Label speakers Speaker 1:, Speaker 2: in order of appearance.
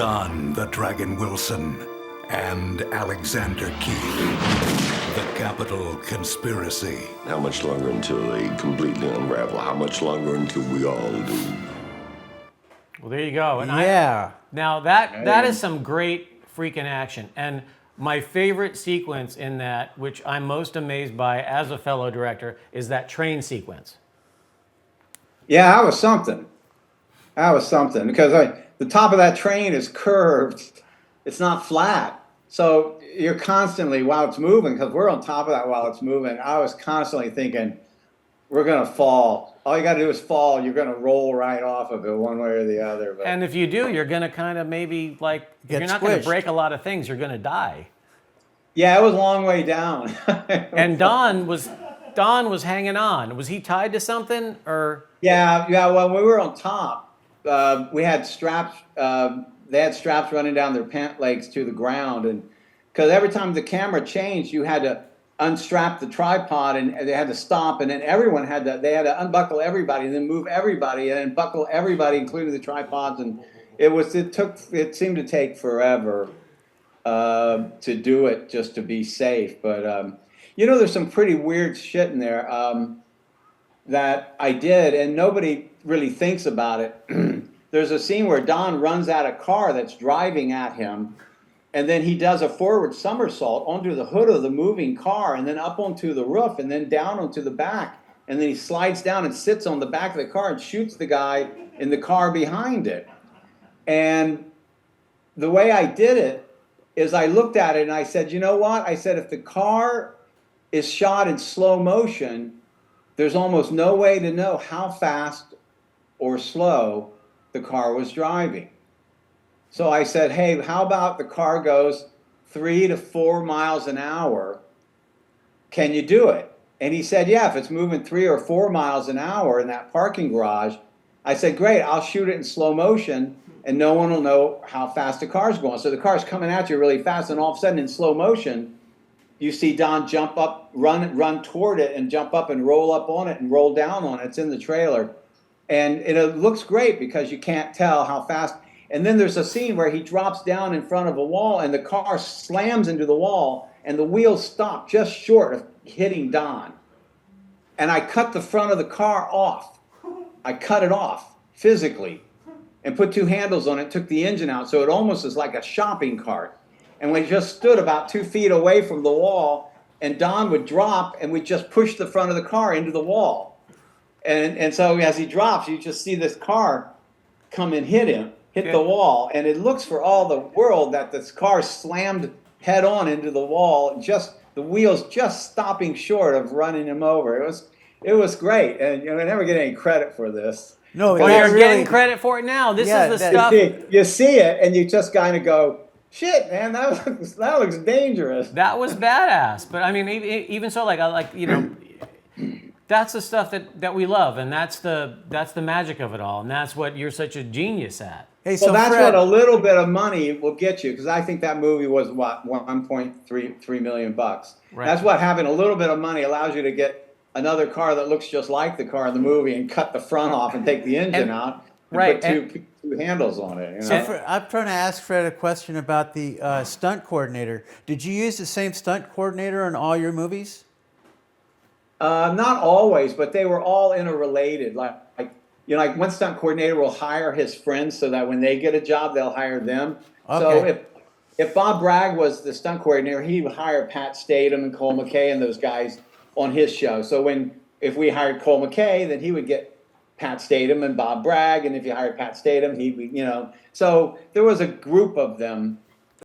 Speaker 1: Don the Dragon Wilson and Alexander Keith. The Capital Conspiracy.
Speaker 2: How much longer until they completely unravel? How much longer until we all do?
Speaker 3: Well, there you go. And now that is some great freaking action. And my favorite sequence in that, which I'm most amazed by as a fellow director, is that train sequence.
Speaker 4: Yeah, that was something. Because the top of that train is curved. It's not flat. So you're constantly, while it's moving, because we're on top of that while it's moving, I was constantly thinking, we're going to fall. All you got to do is fall. You're going to roll right off of it one way or the other. But.
Speaker 3: And if you do, you're going to kind of maybe you're not going to break a lot of things. You're going to die.
Speaker 4: Yeah, it was a long way down.
Speaker 3: And Don was hanging on. Was he tied to something or?
Speaker 4: Yeah. Well, when we were on top, we had straps. They had straps running down their pant legs to the ground, and because every time the camera changed, you had to unstrap the tripod, and they had to stop, and then they had to unbuckle everybody, and then move everybody, and then buckle everybody, including the tripods, and it seemed to take forever to do it just to be safe. But there's some pretty weird shit in there that I did, and nobody really thinks about it. There's a scene where Don runs at a car that's driving at him, and then he does a forward somersault onto the hood of the moving car, and then up onto the roof, and then down onto the back, and then he slides down and sits on the back of the car and shoots the guy in the car behind it. And the way I did it is I looked at it and I said, you know what? I said, if the car is shot in slow motion, there's almost no way to know how fast or slow the car was driving. So I said, hey, how about the car goes 3 to 4 miles an hour? Can you do it? And he said, yeah, if it's moving 3 or 4 miles an hour in that parking garage. I said, great, I'll shoot it in slow motion and no one will know how fast the car's going. So the car's coming at you really fast, and all of a sudden in slow motion, you see Don jump up, run toward it and jump up and roll up on it and roll down on it. It's in the trailer. And it looks great because you can't tell how fast. And then there's a scene where he drops down in front of a wall and the car slams into the wall and the wheels stop just short of hitting Don. And I cut the front of the car off. I cut it off physically and put 2 handles on it, took the engine out, so it almost is like a shopping cart. And we just stood about 2 feet away from the wall, and Don would drop and we just push the front of the car into the wall. And so as he drops, you just see this car come and hit the wall. And it looks for all the world that this car slammed head on into the wall, just the wheels just stopping short of running him over. It was great. And I never get any credit for this.
Speaker 3: No, well, you're getting credit for it now. This is the stuff.
Speaker 4: You see it and you just kind of go, shit, man, that looks dangerous.
Speaker 3: That was badass. But I mean, even so, that's the stuff that we love, and that's the magic of it all, and that's what you're such a genius at.
Speaker 4: Hey, so that's Fred, what a little bit of money will get you, because I think that movie was what, $1.3 million. Right. That's what having a little bit of money allows you to get another car that looks just like the car in the movie and cut the front off and take the engine out and put two handles on it.
Speaker 5: So I'm trying to ask Fred a question about the stunt coordinator. Did you use the same stunt coordinator in all your movies?
Speaker 4: Not always, but they were all interrelated. Like one stunt coordinator will hire his friends so that when they get a job, they'll hire them. Okay. So if Bob Bragg was the stunt coordinator, he would hire Pat Statham and Cole McKay and those guys on his show. So if we hired Cole McKay, then he would get Pat Statham and Bob Bragg, and if you hired Pat Statham, he would, So there was a group of them